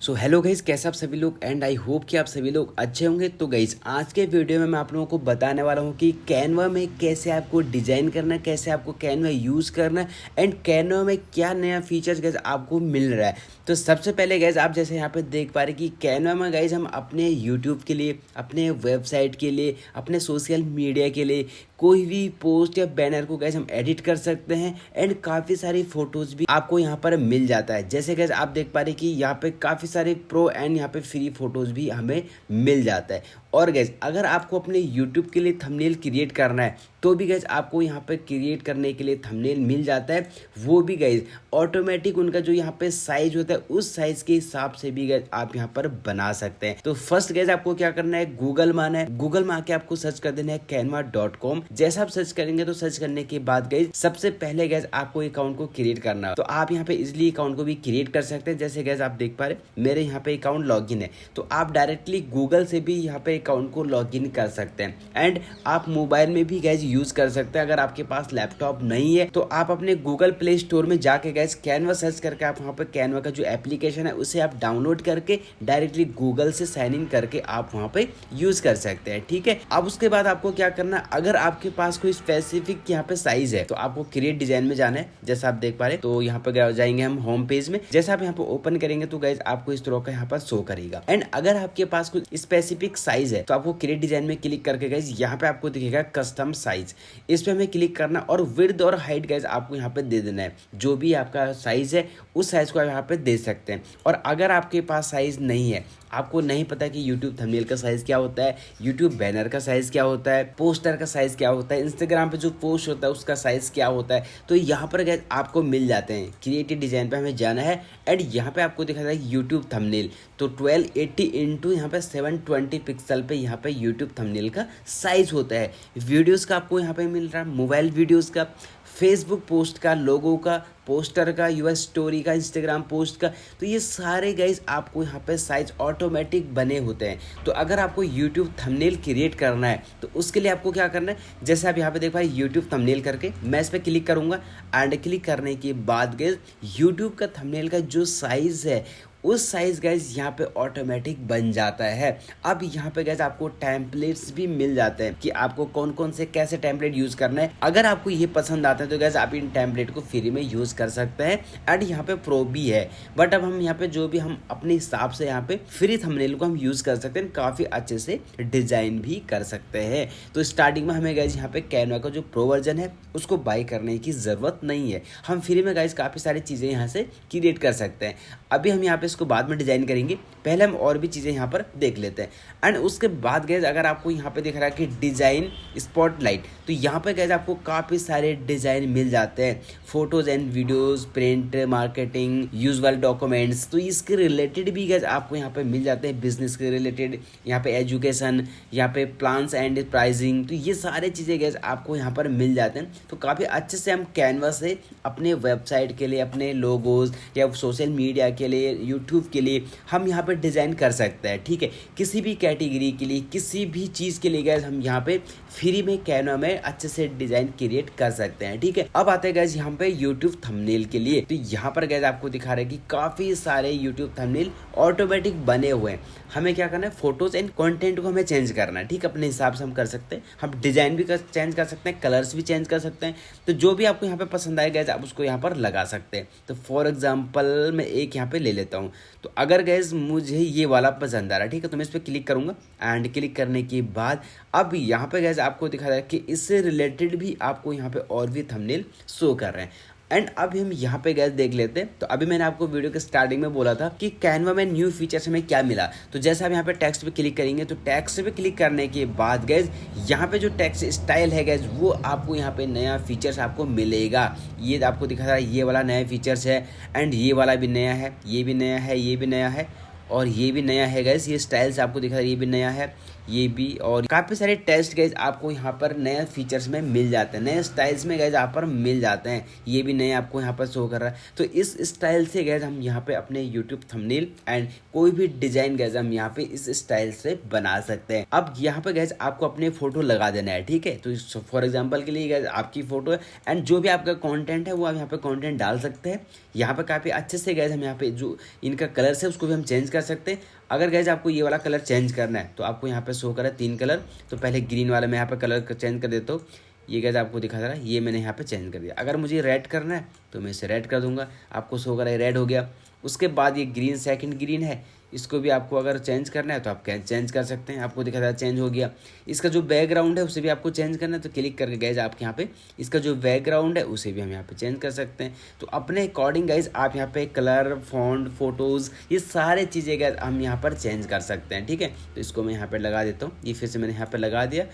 So hello guys, कैसे आप सभी लोग एंड आई होप कि आप सभी लोग अच्छे होंगे। तो गाइज आज के वीडियो में मैं आप लोगों को बताने वाला हूँ कि कैनवा में कैसे आपको डिजाइन करना है, कैसे आपको कैनवा यूज़ करना है एंड कैनवा में क्या नया फीचर्स गाइज आपको मिल रहा है। तो सबसे पहले गाइज आप जैसे यहाँ पे देख पा रहे कि कैनवा में गाइज हम अपने यूट्यूब के लिए, अपने वेबसाइट के लिए, अपने सोशल मीडिया के लिए कोई भी पोस्ट या बैनर को गाइज हम एडिट कर सकते हैं एंड काफ़ी सारी फोटोज़ भी आपको यहाँ पर मिल जाता है। जैसे गाइज आप देख पा रहे कि यहाँ पे काफ़ी सारे प्रो एंड यहाँ पे फ्री फोटोज़ भी हमें मिल जाता है। और गाइज अगर आपको अपने यूट्यूब के लिए थंबनेल क्रिएट करना है तो भी गाइज आपको यहाँ पे क्रिएट करने के लिए थंबनेल मिल जाता है। वो भी गाइज ऑटोमेटिक उनका जो यहाँ पे साइज होता है उस साइज के हिसाब से भी गाइज आप यहाँ पर बना सकते हैं। तो फर्स्ट गाइज आपको क्या करना है, गूगल में आना है। गूगल में आके आपको सर्च कर देना है canva.com। जैसा आप सर्च करेंगे तो सर्च करने के बाद गाइज सबसे पहले गाइज आपको अकाउंट को क्रिएट करना है। तो आप यहाँ पे इजिली अकाउंट को भी क्रिएट कर सकते हैं। जैसे गाइज आप देख पा रहे मेरे यहाँ पे अकाउंट लॉगिन है, तो आप डायरेक्टली गूगल से भी यहाँ पे अकाउंट को लॉगिन कर सकते हैं एंड आप मोबाइल में भी गाइज यूज कर सकते हैं। अगर आपके पास लैपटॉप नहीं है तो आप अपने गूगल प्ले स्टोर में जाके गाइज कैनवा सर्च करके आप वहाँ पे कैनवा का जो एप्लीकेशन है उसे आप डाउनलोड करके डायरेक्टली गूगल से साइन इन करके आप वहाँ पे यूज कर सकते हैं। ठीक है, अब उसके बाद आपको क्या करना है, अगर आपके पास कोई स्पेसिफिक यहाँ पे साइज है तो आपको क्रिएट डिजाइन में जाना है। जैसा आप देख पा रहे तो यहाँ पे जाएंगे हम होम पेज में। जैसा आप यहाँ पे ओपन करेंगे तो गाइज आपको इस तरह का यहाँ पर शो करेगा एंड अगर आपके पास कोई स्पेसिफिक साइज है तो आपको क्रिएट डिजाइन में क्लिक करके गाइज यहाँ पे आपको दिखेगा कस्टम साइज, इस पे हमें क्लिक करना और विड्थ और हाइट गाइज आपको यहाँ पे दे देना है। जो भी आपका साइज है उस साइज को आप यहाँ पे दे सकते हैं। और अगर आपके पास साइज नहीं है, आपको नहीं पता कि YouTube थंबनेल का साइज क्या होता है, YouTube बैनर का साइज क्या होता है, पोस्टर का साइज क्या होता है, इंस्टाग्राम पे जो पोस्ट होता है उसका साइज क्या होता है, तो यहाँ पर गाइस आपको मिल जाते हैं। क्रिएटिव डिजाइन पे हमें जाना है एंड यहाँ पे आपको दिखा है YouTube थंबनेल। तो 1280 इंटू यहाँ पे 720 पिक्सल पे यहाँ पे YouTube थंबनेल का साइज होता है। वीडियोस का आपको यहाँ पे मिल रहा है, मोबाइल वीडियोस का, फेसबुक पोस्ट का, लोगो का, पोस्टर का, यूएस स्टोरी का, इंस्टाग्राम पोस्ट का, तो ये सारे गाइज आपको यहाँ पे साइज ऑटोमेटिक बने होते हैं। तो अगर आपको यूट्यूब थंबनेल क्रिएट करना है तो उसके लिए आपको क्या करना है, जैसे आप यहाँ पे देख पाए यूट्यूब थंबनेल करके मैं इस पर क्लिक करूँगा एंड क्लिक करने के बाद गाइज यूट्यूब का थंबनेल का जो साइज है उस साइज गाइज यहाँ पे ऑटोमेटिक बन जाता है। अब यहाँ पे गाइज आपको टेम्पलेट्स भी मिल जाते हैं कि आपको कौन कौन से कैसे टेम्पलेट यूज करना है। अगर आपको ये पसंद आता है तो गाइज आप इन टेम्पलेट को फ्री में यूज कर सकते हैं एंड यहाँ पे प्रो भी है। बट अब हम यहाँ पे जो भी हम अपने हिसाब से यहाँ पे फ्री थंबनेल को हम यूज कर सकते हैं, काफी अच्छे से डिजाइन भी कर सकते हैं। तो स्टार्टिंग में हमें गाइज यहाँ पे कैनवा का जो प्रो वर्जन है उसको बाय करने की जरूरत नहीं है, हम फ्री में गाइज काफी सारी चीजें यहाँ से क्रिएट कर सकते हैं। अभी हम यहाँ पे इसको बाद में डिजाइन करेंगे, पहले हम और भी चीजें यहाँ पर देख लेते हैं एंड उसके बाद गाइज अगर आपको यहाँ पे दिख रहा है कि डिजाइन स्पॉटलाइट, तो यहाँ पे गाइज आपको काफी सारे डिजाइन मिल जाते हैं, photos and videos, print, marketing, usual documents, तो इसके रिलेटेड भी गाइज आपको यहाँ पे मिल जाते हैं, बिजनेस के रिलेटेड, यहाँ पे एजुकेशन, यहाँ पे प्लान्स एंड प्राइसिंग, तो ये सारे चीजें गाइज आपको यहाँ पर मिल जाते हैं। तो काफी अच्छे से हम कैनवा से अपने वेबसाइट के लिए, अपने लोगोज या सोशल मीडिया के लिए, यूट्यूब के लिए हम यहाँ पे डिजाइन कर सकते हैं। ठीक है, किसी भी कैटेगरी के लिए, किसी भी चीज के लिए गाइज हम यहाँ पे फ्री में कैनवा में अच्छे से डिजाइन क्रिएट कर सकते हैं। ठीक है, अब आते हैं गाइज यहाँ पे यूट्यूब थंबनेल के लिए। तो यहाँ पर गाइज आपको दिखा रहे हैं कि काफी सारे यूट्यूब थंबनेल ऑटोमेटिक बने हुए हैं। हमें क्या करना है, फोटोज एंड कंटेंट को हमें चेंज करना है। ठीक, अपने हिसाब से हम कर सकते हैं, हम डिजाइन भी चेंज कर सकते हैं, कलर्स भी चेंज कर सकते हैं। तो जो भी आपको यहाँ पे पसंद आए गाइज आप उसको यहाँ पर लगा सकते हैं। तो फॉर एग्जाम्पल मैं एक यहाँ पे ले लेता हूँ। तो अगर गाइज मुझे ये वाला पसंद आ रहा है, ठीक है, तो मैं इस पर क्लिक करूंगा एंड क्लिक करने के बाद अब यहाँ पे गाइज आपको दिखा रहा है कि इससे रिलेटेड भी आपको यहाँ पे और भी थंबनेल शो कर रहे हैं। एंड अब हम यहाँ पे गैस देख लेते हैं। तो अभी मैंने आपको वीडियो के स्टार्टिंग में बोला था कि कैनवा में न्यू फीचर्स हमें क्या मिला। तो जैसे आप यहाँ पे टेक्स्ट पे क्लिक करेंगे तो टेक्स्ट पे क्लिक करने के बाद गैस यहाँ पे जो टेक्स्ट स्टाइल है गैस वो आपको यहाँ पे नया फीचर्स आपको मिलेगा। ये आपको दिखा रहा है, ये वाला नया फीचर्स है एंड ये वाला भी नया है, ये भी नया है, ये भी नया है और ये भी नया है गैस, ये स्टाइल्स आपको दिखा रहा है, ये भी नया है, ये भी। और काफ़ी सारे टेस्ट गैस आपको यहाँ पर नए फीचर्स में मिल जाते हैं, नए स्टाइल्स में गैस यहाँ पर मिल जाते हैं। ये भी नए आपको यहाँ पर शो कर रहा है। तो इस स्टाइल से गैस हम यहाँ पे अपने यूट्यूब थंबनेल एंड कोई भी डिजाइन गैस हम यहाँ पे इस स्टाइल से बना सकते हैं। अब यहाँ पे गैस आपको अपने फोटो लगा देना है, ठीक है। तो फॉर एग्जाम्पल के लिए गैस आपकी फोटो है एंड जो भी आपका कॉन्टेंट है वो आप यहाँ पे कॉन्टेंट डाल सकते हैं। यहाँ पे काफ़ी अच्छे से गैस हम यहाँ पे जो इनका कलर्स है उसको भी हम चेंज कर सकते हैं। अगर गैस आपको ये वाला कलर चेंज करना है तो आपको यहाँ पे शो करा 3 कलर। तो पहले ग्रीन वाला मैं यहाँ पे कलर चेंज कर देता हूँ, ये गैस आपको दिखा रहा है, ये मैंने यहाँ पे चेंज कर दिया। अगर मुझे रेड करना है तो मैं इसे रेड कर दूंगा, आपको शो करा है रेड हो गया। उसके बाद ये ग्रीन सेकंड ग्रीन है, इसको भी आपको अगर चेंज करना है तो आप चेंज कर सकते हैं, आपको दिखा रहा है चेंज हो गया। इसका जो बैकग्राउंड है उसे भी आपको चेंज करना है तो क्लिक करके गैस आपके यहाँ पे इसका जो बैकग्राउंड है उसे भी हम यहाँ पे चेंज कर सकते हैं। तो अपने अकॉर्डिंग गैस आप यहाँ पे कलर, फॉन्ट, फोटोज़, ये सारे चीज़ें गैस हम यहाँ पर चेंज कर सकते हैं, ठीक है। तो इसको मैं यहाँ पर लगा देता हूँ, ये फिर से मैंने यहाँ पर लगा दिया।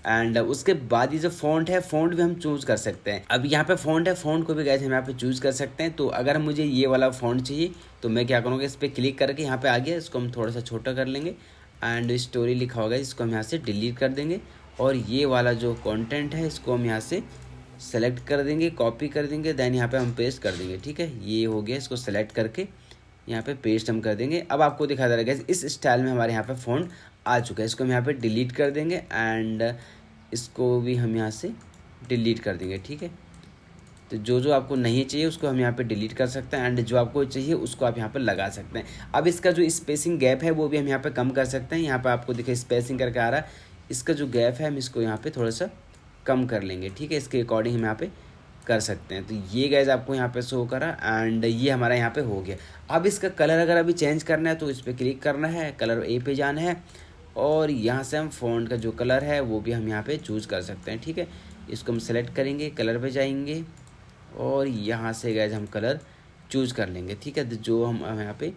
एंड उसके बाद ये जो फ़ॉन्ट है, फ़ॉन्ट भी हम चूज़ कर सकते हैं। अब यहाँ पे फ़ॉन्ट है, फ़ॉन्ट को भी गैस हम यहाँ पे चूज़ कर सकते हैं। तो अगर मुझे ये वाला फ़ॉन्ट चाहिए तो मैं क्या करूँगा, इस पर क्लिक करके यहाँ पे आ गया, इसको हम थोड़ा सा छोटा कर लेंगे एंड स्टोरी लिखा होगा इसको हम यहाँ से डिलीट कर देंगे। और ये वाला जो कंटेंट है इसको हम यहाँ से सेलेक्ट कर देंगे, कॉपी कर देंगे, देन यहाँ पे हम पेस्ट कर देंगे, ठीक है। ये हो गया, इसको सेलेक्ट करके यहाँ पे पेस्ट हम कर देंगे। अब आपको दिखा दे रहा है इस स्टाइल में हमारे यहाँ पे फ़ॉन्ट आ चुका है। इसको हम यहाँ पे डिलीट कर देंगे एंड इसको भी हम यहाँ से डिलीट कर देंगे, ठीक है। तो जो जो आपको नहीं चाहिए उसको हम यहाँ पे डिलीट कर सकते हैं एंड जो आपको चाहिए उसको आप यहाँ पे लगा सकते हैं। अब इसका जो स्पेसिंग गैप है वो भी हम यहाँ पे कम कर सकते हैं। यहाँ पे आपको देखिए स्पेसिंग करके आ रहा है, इसका जो गैप है हम इसको यहाँ पे थोड़ा सा कम कर लेंगे, ठीक है। इसके अकॉर्डिंग हम यहाँ पे कर सकते हैं। तो ये गैस आपको यहाँ पे शो करा एंड ये हमारा यहाँ पे हो गया। अब इसका कलर अगर अभी चेंज करना है तो इस पर क्लिक करना है, कलर ए पे जाना है और यहाँ से हम फ़ॉन्ट का जो कलर है वो भी हम यहाँ पे चूज़ कर सकते हैं, ठीक है। इसको हम सेलेक्ट करेंगे, कलर पे जाएंगे और यहाँ से गैस हम कलर चूज़ कर लेंगे, ठीक है। तो जो हम यहाँ पे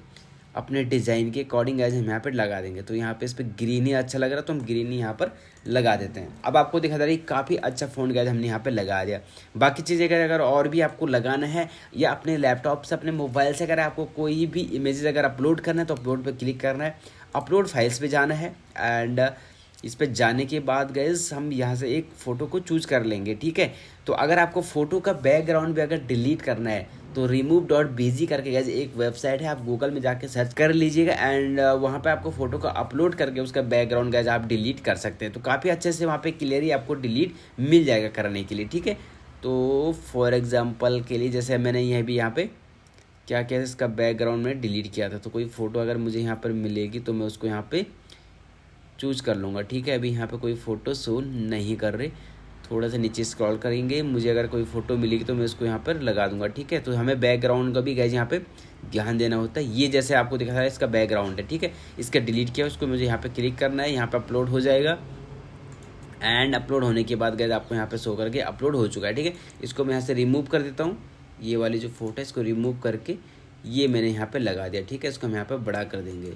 अपने डिज़ाइन के अकॉर्डिंग गैस हम यहाँ पे लगा देंगे। तो यहाँ पे इस पर ग्रीन ही अच्छा लग रहा है तो हम ग्रीन ही यहाँ पर लगा देते हैं। अब आपको दिखा दे रहा है काफ़ी अच्छा फ़ॉन्ट गैस हमने यहाँ पे लगा दिया। बाकी चीज़ें अगर और भी आपको लगाना है या अपने लैपटॉप से, अपने मोबाइल से अगर आपको कोई भी इमेजेस अगर अपलोड करना है तो अपलोड पर क्लिक करना है, अपलोड फाइल्स पे जाना है एंड इस पे जाने के बाद गैस हम यहाँ से एक फ़ोटो को चूज़ कर लेंगे, ठीक है। तो अगर आपको फ़ोटो का बैकग्राउंड भी अगर डिलीट करना है तो remove.bg करके गैस एक वेबसाइट है, आप गूगल में जाके सर्च कर लीजिएगा एंड वहाँ पे आपको फ़ोटो को अपलोड करके उसका बैकग्राउंड गैस आप डिलीट कर सकते हैं। तो काफ़ी अच्छे से वहाँ पे क्लियरली आपको डिलीट मिल जाएगा करने के लिए, ठीक है। तो फॉर एग्जांपल के लिए जैसे मैंने यह भी यहाँ पे क्या क्या इसका बैकग्राउंड में डिलीट किया था, तो कोई फ़ोटो अगर मुझे यहाँ पर मिलेगी तो मैं उसको यहाँ पे चूज़ कर लूँगा, ठीक है। अभी यहाँ पे कोई फ़ोटो शो नहीं कर रही, थोड़ा सा नीचे स्क्रॉल करेंगे, मुझे अगर कोई फ़ोटो मिलेगी तो मैं उसको यहाँ पर लगा दूंगा, ठीक है। तो हमें बैकग्राउंड का भी गैस यहाँ पे ध्यान देना होता है। ये जैसे आपको दिखा रहा है इसका बैकग्राउंड है, ठीक है। इसका डिलीट किया, उसको मुझे यहाँ पे क्लिक करना है, यहाँ पे अपलोड हो जाएगा एंड अपलोड होने के बाद गैस आपको यहाँ पे शो करके अपलोड हो चुका है, ठीक है। इसको मैं यहाँ से रिमूव कर देता हूँ, ये वाली जो फ़ोटो है इसको रिमूव करके ये मैंने यहाँ पे लगा दिया, ठीक है। इसको हम यहाँ पे बड़ा कर देंगे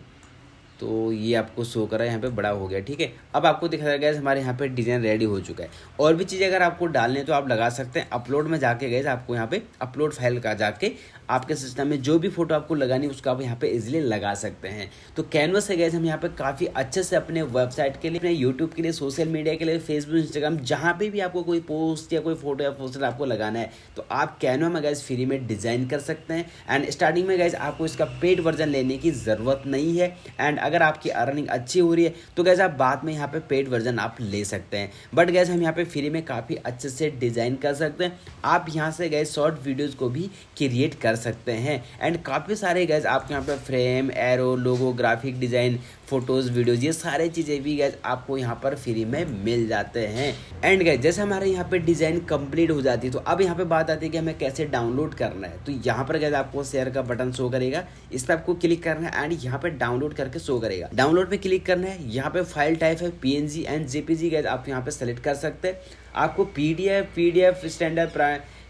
तो ये आपको शो करा यहाँ पे बड़ा हो गया, ठीक है। अब आपको दिखा गया हमारे यहाँ पे डिज़ाइन रेडी हो चुका है। और भी चीज़ें अगर आपको डालने तो आप लगा सकते हैं। अपलोड में जाके गए आपको यहाँ पे अपलोड फाइल का जाके आपके सिस्टम में जो भी फोटो आपको लगानी है उसको आप यहाँ पे इजीली लगा सकते हैं। तो कैनवस से गए हम यहाँ पे काफ़ी अच्छे से अपने वेबसाइट के लिए, अपने यूट्यूब के लिए, सोशल मीडिया के लिए, फेसबुक, इंस्टाग्राम, जहाँ पे भी आपको कोई पोस्ट या कोई फोटो या पोस्टर आपको लगाना है तो आप कैनवा में गैस फ्री में डिज़ाइन कर सकते हैं। एंड स्टार्टिंग में गैस आपको इसका पेड वर्जन लेने की ज़रूरत नहीं है। एंड अगर आपकी अर्निंग अच्छी हो रही है तो गैस आप बाद में यहाँ पे पेड वर्जन आप ले सकते हैं। बट गैस हम यहाँ पे फ्री में काफ़ी अच्छे से डिज़ाइन कर सकते हैं। आप यहाँ से गैस शॉर्ट वीडियोज़ को भी क्रिएट कर सकते हैं। एंड काफ़ी सारे गैस आपके यहाँ पे फ्रेम, एरो, लोगो, ग्राफिक डिज़ाइन, फोटोज़, वीडियोज़, ये सारे चीज़ें भी गैस आपको यहाँ पर फ्री में मिल जाते हैं। एंड गैस जैसे हमारे यहाँ पे डिज़ाइन कंप्लीट हो जाती है तो अब यहाँ पे बात आती है कि हमें कैसे डाउनलोड करना है। तो यहाँ पर गैस आपको शेयर का बटन शो करेगा, इस पर आपको क्लिक करना है एंड यहाँ पे डाउनलोड करके शो करेगा। डाउनलोड पे क्लिक करना है, यहाँ पे फाइल टाइप है PNG एंड JPG गैस आप यहाँ पे सेलेक्ट कर सकते हैं। आपको PDF, स्टैंडर्ड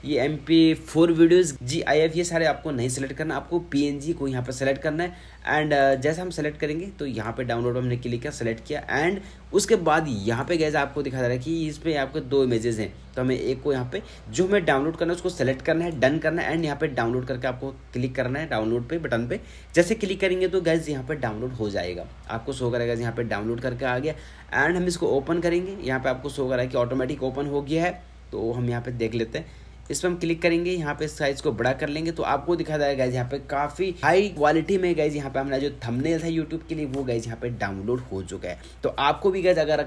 ये MP4 वीडियोस, GIF, ये सारे आपको नहीं सेलेक्ट करना, आपको PNG को यहाँ पे सेलेक्ट करना है। एंड जैसा हम सेलेक्ट करेंगे तो यहाँ पे डाउनलोड हमने क्लिक किया, सेलेक्ट किया एंड उसके बाद यहाँ पे गैस आपको दिखा दे रहा है कि इसमें आपके 2 इमेजेस हैं। तो हमें एक को यहाँ पे जो हमें डाउनलोड करना है उसको सेलेक्ट करना है, डन करना है एंड यहाँ पे डाउनलोड करके आपको क्लिक करना है डाउनलोड पे बटन पे। जैसे क्लिक करेंगे तो गैस यहाँ पे डाउनलोड हो जाएगा, आपको शो करेगा यहाँ पे डाउनलोड करके आ गया। एंड हम इसको ओपन करेंगे, यहाँ पे आपको शो करा है कि ऑटोमेटिक ओपन हो गया है। तो हम यहाँ पे देख लेते हैं, इस पर हम क्लिक करेंगे, यहाँ पे साइज को बड़ा कर लेंगे तो आपको दिखा जाएगा गाइज यहाँ पे काफ़ी हाई क्वालिटी में गाइज यहाँ पे हमारा जो थंबनेल था यूट्यूब के लिए वो गाइज यहाँ पे डाउनलोड हो चुका है। तो आपको भी गाइज अगर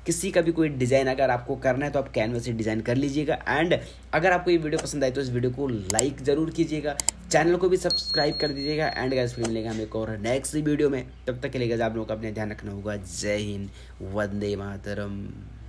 किसी का भी कोई डिज़ाइन अगर आपको करना है तो आप कैनवा से डिज़ाइन कर लीजिएगा। एंड अगर आपको ये वीडियो पसंद आए तो इस वीडियो को लाइक ज़रूर कीजिएगा, चैनल को भी सब्सक्राइब कर दीजिएगा। एंड गाइज फिर मिलेगा हमें एक और नेक्स्ट वीडियो में, तब तक के लिए गाइज आप लोगों का अपने ध्यान रखना होगा। जय हिंद, वंदे मातरम।